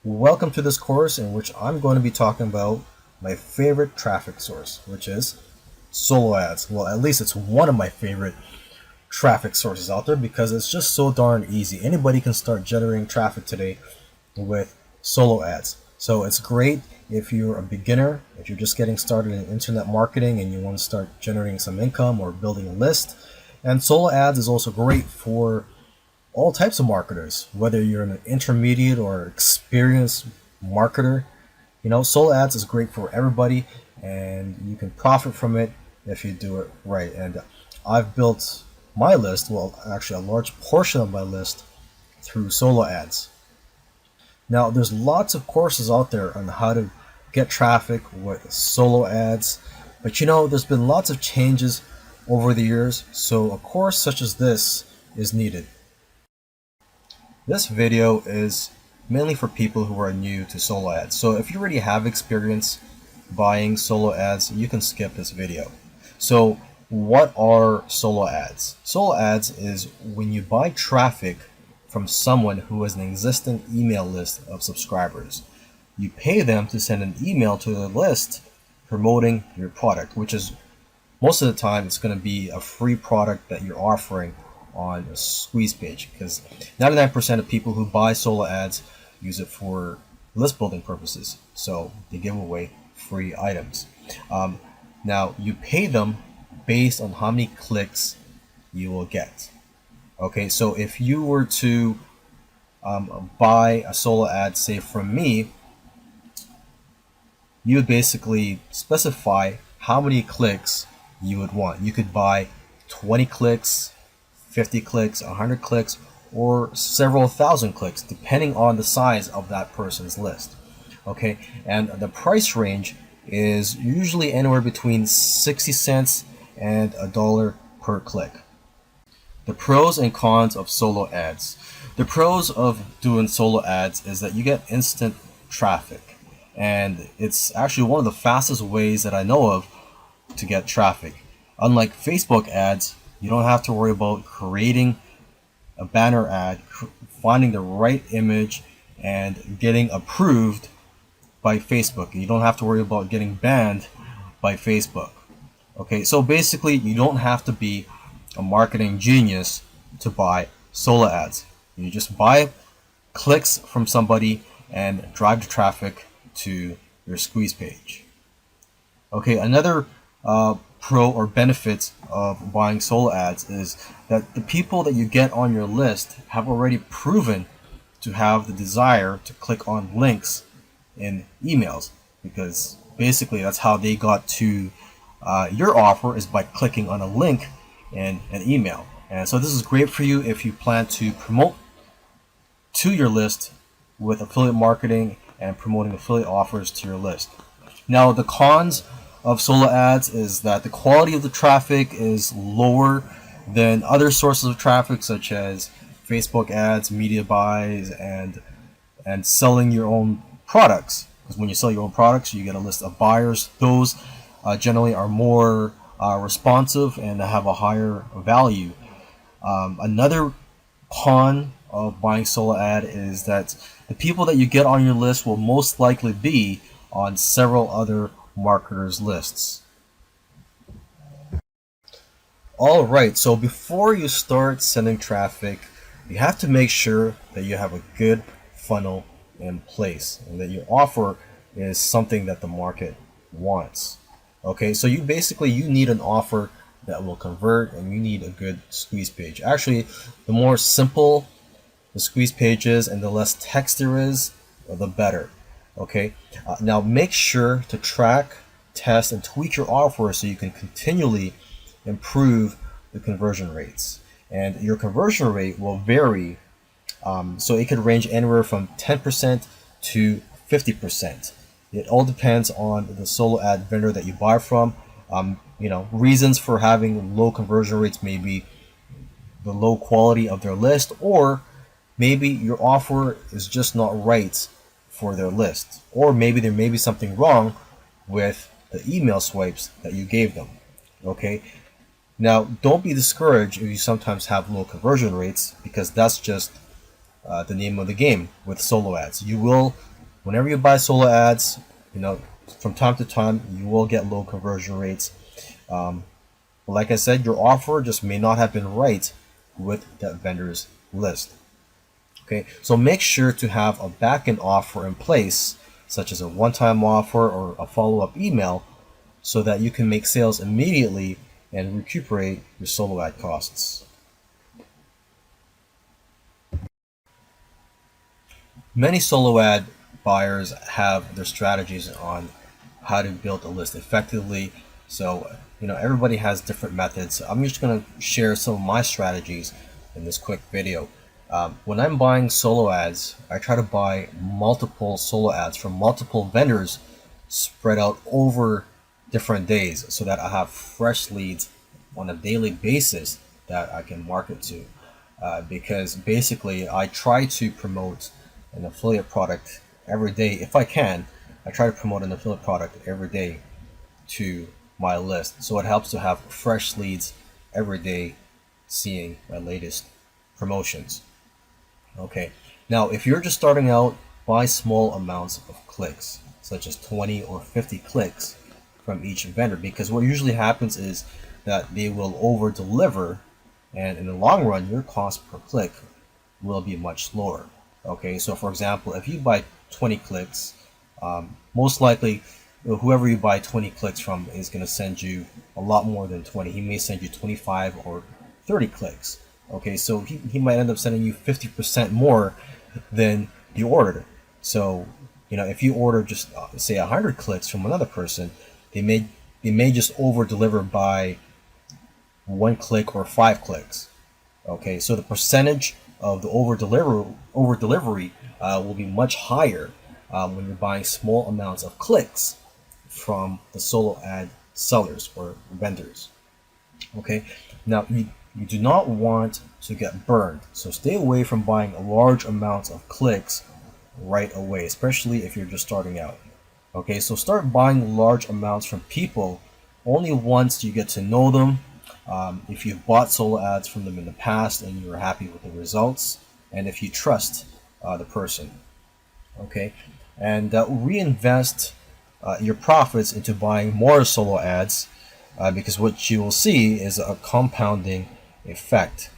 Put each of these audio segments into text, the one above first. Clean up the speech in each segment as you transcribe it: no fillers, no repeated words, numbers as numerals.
Welcome to this course in which I'm going to be talking about my favorite traffic source, which is solo ads. Well, at least it's one of my favorite traffic sources out there because it's just so darn easy. Anybody can start generating traffic today with solo ads. So it's great if you're a beginner, if you're just getting started in internet marketing and you want to start generating some income or building a list. And solo ads is also great for all types of marketers, whether you're an intermediate or experienced marketer. Solo ads is great for everybody and you can profit from it if you do it right. And I've built my list, well, actually a large portion of my list, through solo ads. Now, there's lots of courses out there on how to get traffic with solo ads, but there's been lots of changes over the years, so a course such as this is needed. This video is mainly for people who are new to solo ads. So if you already have experience buying solo ads, you can skip this video. So what are solo ads? Solo ads is when you buy traffic from someone who has an existing email list of subscribers. You pay them to send an email to the list promoting your product, which is most of the time it's going to be a free product that you're offering on a squeeze page, because 99% of people who buy solo ads use it for list building purposes, so they give away free items. Now you pay them based on how many clicks you will get. Okay, so if you were to buy a solo ad, say from me, you would basically specify how many clicks you would want. You could buy 20 clicks, 50 clicks, 100 clicks, or several thousand clicks, depending on the size of that person's list. Okay, and the price range is usually anywhere between 60 cents and $1 per click. The pros and cons of solo ads. The pros of doing solo ads is that you get instant traffic, and it's actually one of the fastest ways that I know of to get traffic. Unlike Facebook ads, you don't have to worry about creating a banner ad, finding the right image, and getting approved by Facebook. You don't have to worry about getting banned by Facebook. Okay, so basically you don't have to be a marketing genius to buy solo ads. You just buy clicks from somebody and drive the traffic to your squeeze page. Okay, another pro or benefit of buying solo ads is that the people that you get on your list have already proven to have the desire to click on links in emails, because basically that's how they got to your offer, is by clicking on a link in an email. And so this is great for you if you plan to promote to your list with affiliate marketing and promoting affiliate offers to your list. Now, the cons of solo ads is that the quality of the traffic is lower than other sources of traffic, such as Facebook ads, media buys, and selling your own products. Because when you sell your own products, you get a list of buyers. Those generally are more responsive and have a higher value. Another con of buying solo ad is that the people that you get on your list will most likely be on several other marketers' lists. Alright, so before you start sending traffic, you have to make sure that you have a good funnel in place and that your offer is something that the market wants. Okay, so you need an offer that will convert, and you need a good squeeze page. Actually, the more simple the squeeze page is and the less text there is, the better. Okay, now make sure to track, test, and tweak your offer so you can continually improve the conversion rates. And your conversion rate will vary, so it could range anywhere from 10% to 50%. It all depends on the solo ad vendor that you buy from. Reasons for having low conversion rates may be the low quality of their list, or maybe your offer is just not right for their list, or maybe there may be something wrong with the email swipes that you gave them. Okay, now don't be discouraged if you sometimes have low conversion rates, because that's just the name of the game with solo ads. You will Whenever you buy solo ads, you know, from time to time, you will get low conversion rates. Um, like I said, your offer just may not have been right with that vendor's list. Okay, so make sure to have a back-end offer in place, such as a one-time offer or a follow-up email, so that you can make sales immediately and recuperate your solo ad costs. Many solo ad buyers have their strategies on how to build a list effectively. So, everybody has different methods. I'm just going to share some of my strategies in this quick video. When I'm buying solo ads, I try to buy multiple solo ads from multiple vendors spread out over different days so that I have fresh leads on a daily basis that I can market to. Because basically, I try to promote an affiliate product every day if I can. I try to promote an affiliate product every day to my list, so it helps to have fresh leads every day seeing my latest promotions. Okay, now if you're just starting out, buy small amounts of clicks, such as 20 or 50 clicks from each vendor, because what usually happens is that they will over deliver, and in the long run your cost per click will be much lower. Okay, so for example, if you buy 20 clicks, most likely whoever you buy 20 clicks from is going to send you a lot more than 20. He may send you 25 or 30 clicks. Okay, so he might end up sending you 50% more than you ordered. So, if you order just say 100 clicks from another person, they may just over deliver by 1 click or 5 clicks. Okay, so the percentage of the over delivery will be much higher when you're buying small amounts of clicks from the solo ad sellers or vendors. Okay, now you do not want to get burned, so stay away from buying large amounts of clicks right away, especially if you're just starting out. Okay, so start buying large amounts from people only once you get to know them. If you've bought solo ads from them in the past and you're happy with the results, and if you trust the person. Okay, and reinvest your profits into buying more solo ads, because what you will see is a compounding effect.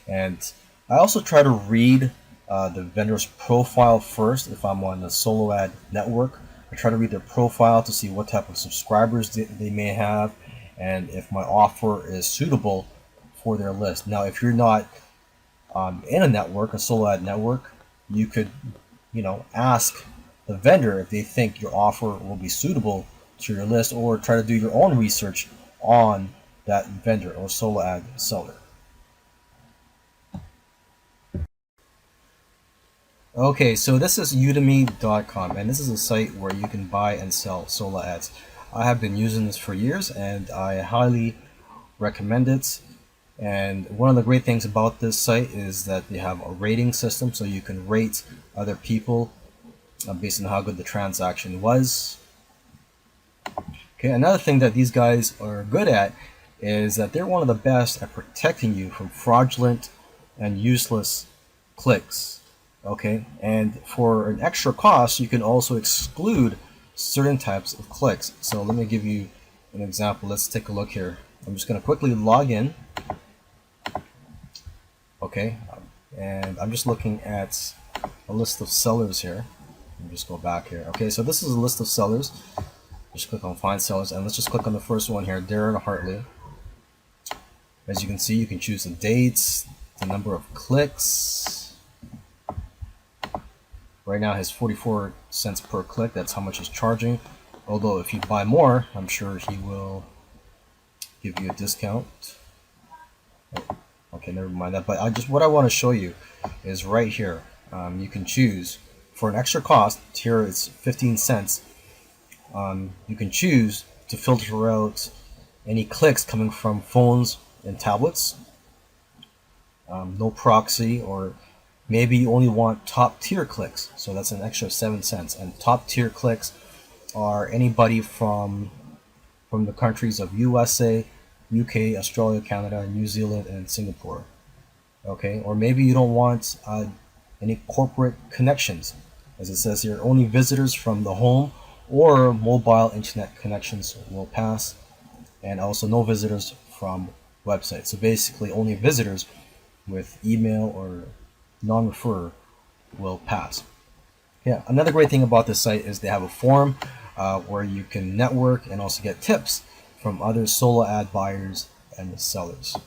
And I also try to read the vendor's profile first. If I'm on a solo ad network, I try to read their profile to see what type of subscribers they may have, and if my offer is suitable for their list. Now, if you're not in a network, a solo ad network, you could, ask the vendor if they think your offer will be suitable to your list, or try to do your own research on that vendor or solo ad seller. Okay, so this is udemy.com, and this is a site where you can buy and sell solo ads. I have been using this for years and I highly recommend it. And one of the great things about this site is that they have a rating system, so you can rate other people based on how good the transaction was. Okay, another thing that these guys are good at is that they're one of the best at protecting you from fraudulent and useless clicks. Okay, and for an extra cost, you can also exclude certain types of clicks. So let me give you an example. Let's take a look here. I'm just going to quickly log in. Okay, and I'm just looking at a list of sellers here. Let me just go back here. Okay, so this is a list of sellers. Just click on find sellers, and let's just click on the first one here, Darren Hartley. As you can see, you can choose the dates, the number of clicks. Right now, has 44 cents per click. That's how much he's charging. Although, if you buy more, I'm sure he will give you a discount. Okay, never mind that. But what I want to show you is right here. You can choose for an extra cost. Here it's 15 cents. You can choose to filter out any clicks coming from phones and tablets. No proxy, or maybe you only want top tier clicks. So that's an extra 7 cents. And top tier clicks are anybody from the countries of USA, UK, Australia, Canada, New Zealand, and Singapore. Okay, or maybe you don't want any corporate connections. As it says here, only visitors from the home or mobile internet connections will pass, and also no visitors from websites. So basically, only visitors with email or non-referrer will pass. Yeah, another great thing about this site is they have a forum where you can network and also get tips from other solo ad buyers and sellers.